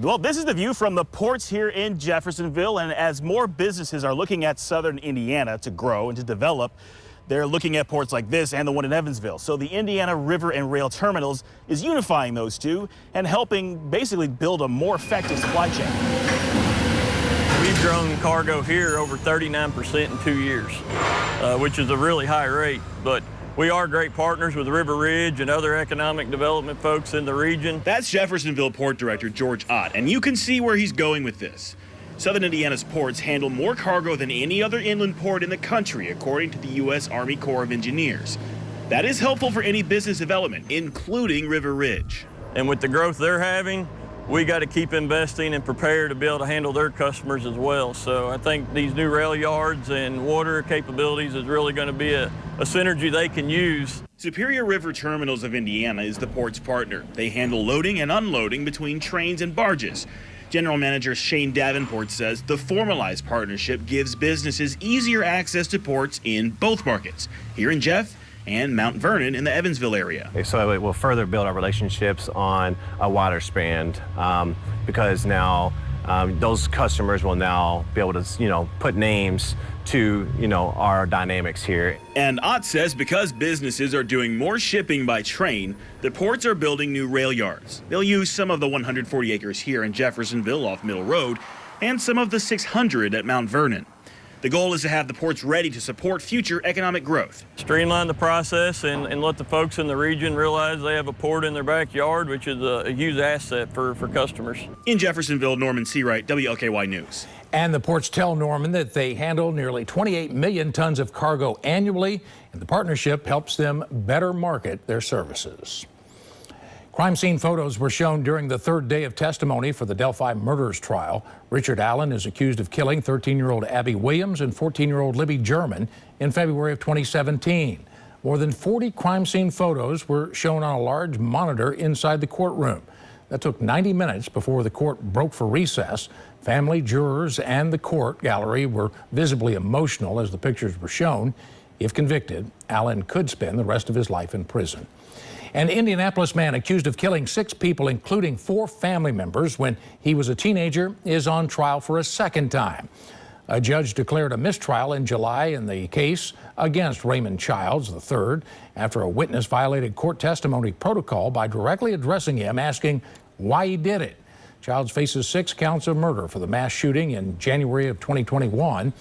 Well, this is the view from the ports here in Jeffersonville, and as more businesses are looking at southern Indiana to grow and to develop, they're looking at ports like this and the one in Evansville. So the Indiana River and Rail Terminals is unifying those two and helping basically build a more effective supply chain. We've grown cargo here over 39% in 2 years, which is a really high rate, but we are great partners with River Ridge and other economic development folks in the region. That's Jeffersonville Port Director George Ott, and you can see where he's going with this. Southern Indiana's ports handle more cargo than any other inland port in the country, according to the U.S. Army Corps of Engineers. That is helpful for any business development, including River Ridge. And with the growth they're having, we got to keep investing and prepare to be able to handle their customers as well. So I think these new rail yards and water capabilities is really going to be a synergy they can use. Superior River Terminals of Indiana is the port's partner. They handle loading and unloading between trains and barges. General Manager Shane Davenport says the formalized partnership gives businesses easier access to ports in both markets, here in Jeff and Mount Vernon in the Evansville area. So it will further build our relationships on a wider span because now those customers will now be able to, put names to, our dynamics here. And Ott says because businesses are doing more shipping by train, the ports are building new rail yards. They'll use some of the 140 acres here in Jeffersonville off Middle Road and some of the 600 at Mount Vernon. The goal is to have the ports ready to support future economic growth. Streamline the process and let the folks in the region realize they have a port in their backyard, which is a huge asset for customers. In Jeffersonville, Norman Seawright, WLKY News. And the ports tell Norman that they handle nearly 28 million tons of cargo annually, and the partnership helps them better market their services. Crime scene photos were shown during the third day of testimony for the Delphi murders trial. Richard Allen is accused of killing 13-year-old Abby Williams and 14-year-old Libby German in February of 2017. More than 40 crime scene photos were shown on a large monitor inside the courtroom. That took 90 minutes before the court broke for recess. Family, jurors, and the court gallery were visibly emotional as the pictures were shown. If convicted, Allen could spend the rest of his life in prison. An Indianapolis man accused of killing 6 people, including 4 family members, when he was a teenager, is on trial for a second time. A judge declared a mistrial in July in the case against Raymond Childs III after a witness violated court testimony protocol by directly addressing him, asking why he did it. Childs faces 6 counts of murder for the mass shooting in January of 2021.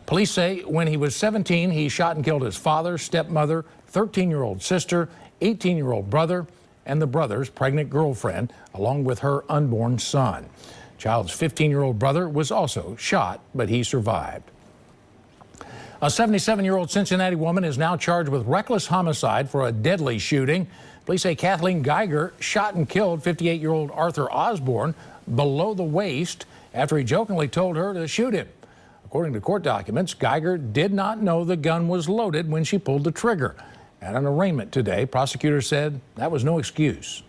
Police say when he was 17, he shot and killed his father, stepmother, 13-year-old sister, 18-year-old brother, and the brother's pregnant girlfriend, along with her unborn son. Child's 15-year-old brother was also shot, but he survived. A 77-year-old Cincinnati woman is now charged with reckless homicide for a deadly shooting. Police say Kathleen Geiger shot and killed 58-year-old Arthur Osborne below the waist after he jokingly told her to shoot him. According to court documents, Geiger did not know the gun was loaded when she pulled the trigger. At an arraignment today, prosecutors said that was no excuse.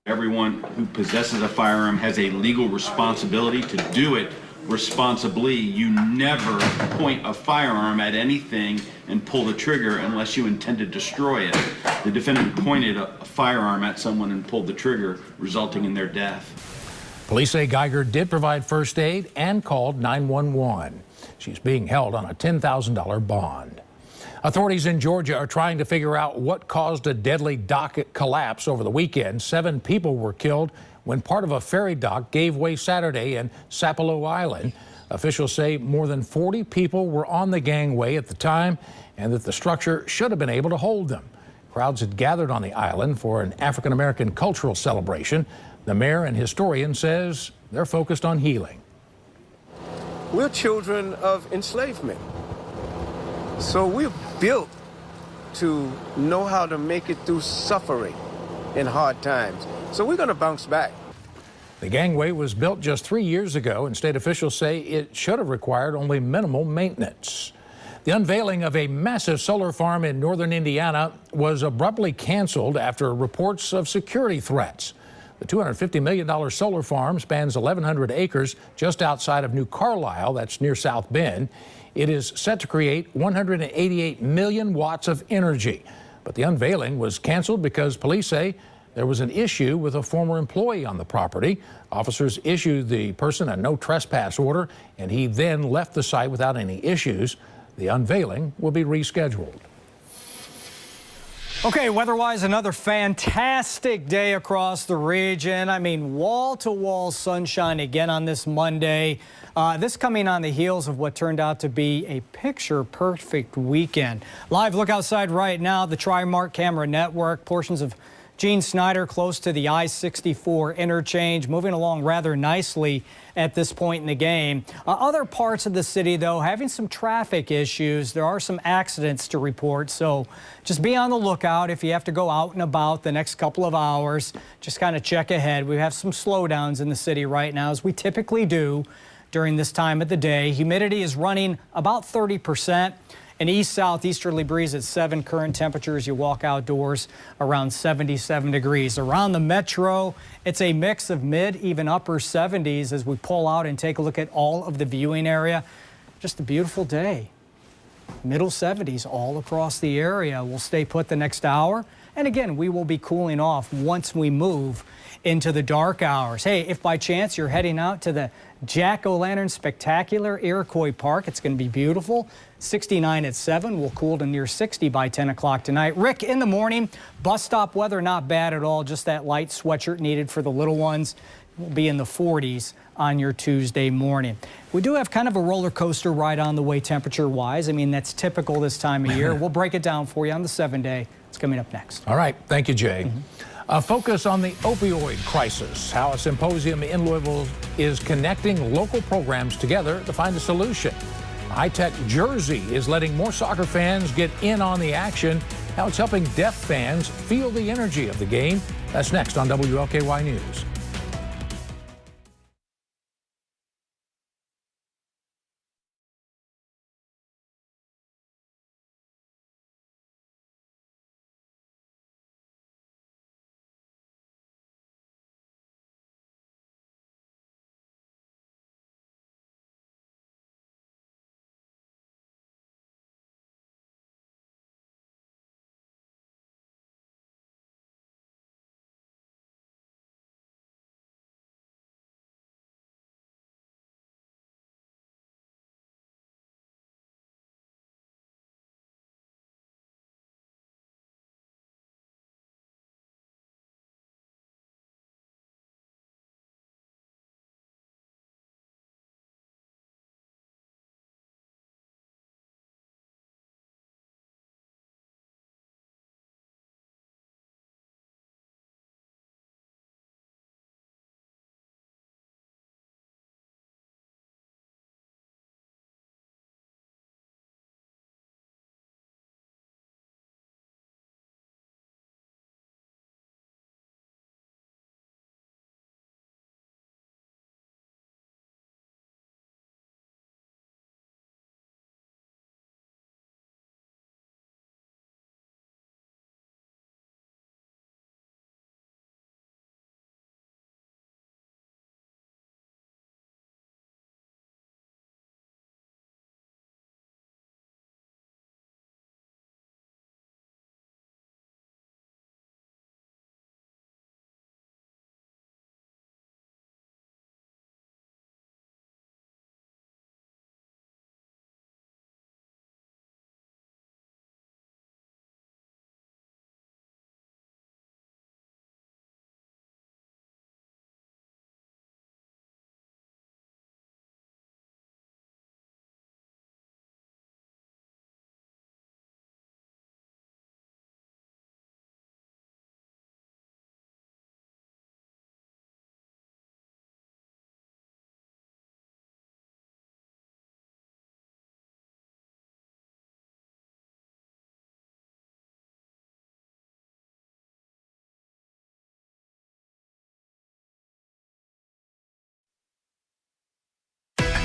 Everyone who possesses a firearm has a legal responsibility to do it responsibly. You never point a firearm at anything and pull the trigger unless you intend to destroy it. The defendant pointed a firearm at someone and pulled the trigger, resulting in their death. Police say Geiger did provide first aid and called 911. She's being held on a $10,000 bond. Authorities in Georgia are trying to figure out what caused a deadly dock collapse over the weekend. 7 people were killed when part of a ferry dock gave way Saturday in Sapelo Island. Officials say more than 40 people were on the gangway at the time and that the structure should have been able to hold them. Crowds had gathered on the island for an African-American cultural celebration. The mayor and historian says they're focused on healing. We're children of enslavement. So we're built to know how to make it through suffering in hard times. So we're going to bounce back. The gangway was built just 3 years ago, and state officials say it should have required only minimal maintenance. The unveiling of a massive solar farm in northern Indiana was abruptly canceled after reports of security threats. The $250 million solar farm spans 1,100 acres just outside of New Carlisle, that's near South Bend. It is set to create 188 million watts of energy. But the unveiling was canceled because police say there was an issue with a former employee on the property. Officers issued the person a no trespass order, and he then left the site without any issues. The unveiling will be rescheduled. Okay, weather-wise, another fantastic day across the region. I mean, wall-to-wall sunshine again on this Monday. This coming on the heels of what turned out to be a picture-perfect weekend. Live look outside right now, the Tri-Mark camera network, portions of Gene Snyder close to the I-64 interchange, moving along rather nicely at this point in the game. Other parts of the city, though, having some traffic issues. There are some accidents to report, so just be on the lookout if you have to go out and about the next couple of hours. Just kind of check ahead. We have some slowdowns in the city right now, as we typically do during this time of the day. Humidity is running about 30%. An east-southeasterly breeze at 7. Current temperatures, you walk outdoors, around 77 degrees. Around the metro, it's a mix of mid, even upper 70s as we pull out and take a look at all of the viewing area. Just a beautiful day. Middle 70s all across the area. We'll stay put the next hour. And again, we will be cooling off once we move into the dark hours. Hey, if by chance you're heading out to the Jack-O-Lantern Spectacular, Iroquois Park, it's going to be beautiful. 69 at 7. We'll cool to near 60 by 10 o'clock tonight. Rick, in the morning, bus stop weather not bad at all. Just that light sweatshirt needed for the little ones. We'll be in the 40s on your Tuesday morning. We do have kind of a roller coaster ride on the way temperature-wise. I mean, that's typical this time of year. We'll break it down for you on the 7-day. It's coming up next. All right. Thank you, Jay. A focus on the opioid crisis, how a symposium in Louisville is connecting local programs together to find a solution. High-tech Jersey is letting more soccer fans get in on the action, how it's helping deaf fans feel the energy of the game. That's next on WLKY News.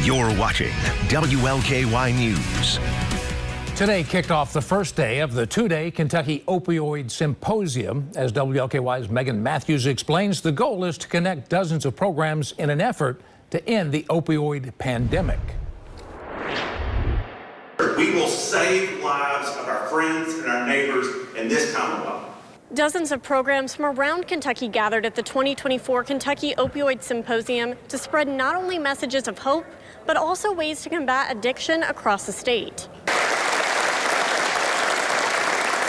You're watching WLKY News. Today kicked off the first day of the two-day Kentucky Opioid Symposium. As WLKY's Megan Matthews explains, the goal is to connect dozens of programs in an effort to end the opioid pandemic. We will save lives of our friends and our neighbors in this Commonwealth. Dozens of programs from around Kentucky gathered at the 2024 Kentucky Opioid Symposium to spread not only messages of hope, but also ways to combat addiction across the state.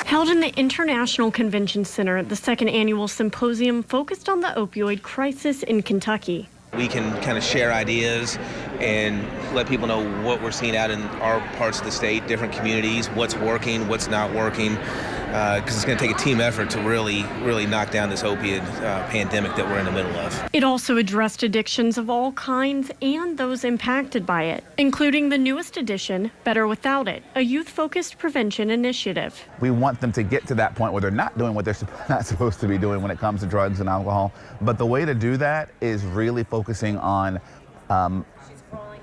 Held in the International Convention Center, the second annual symposium focused on the opioid crisis in Kentucky. We can kind of share ideas and let people know what we're seeing out in our parts of the state, different communities, what's working, what's not working, because it's going to take a team effort to really knock down this opiate pandemic that we're in the middle of. It also addressed addictions of all kinds and those impacted by it, including the newest addition, Better Without It, a youth-focused prevention initiative. We want them to get to that point where they're not doing what they're not supposed to be doing when it comes to drugs and alcohol. But the way to do that is really focusing on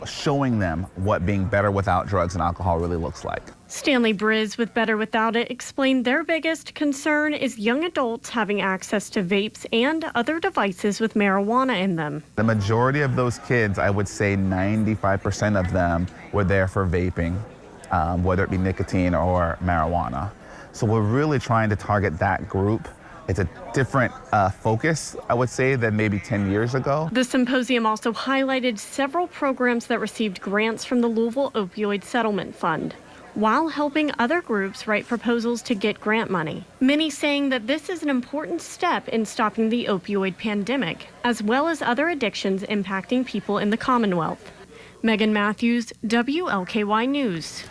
showing them what being better without drugs and alcohol really looks like. Stanley Briz with Better Without It explained their biggest concern is young adults having access to vapes and other devices with marijuana in them. The majority of those kids, I would say 95% of them, were there for vaping, whether it be nicotine or marijuana. So we're really trying to target that group. It's a different focus, I would say, than maybe 10 years ago. The symposium also highlighted several programs that received grants from the Louisville Opioid Settlement Fund, while helping other groups write proposals to get grant money. Many saying that this is an important step in stopping the opioid pandemic, as well as other addictions impacting people in the Commonwealth. Megan Matthews, WLKY News.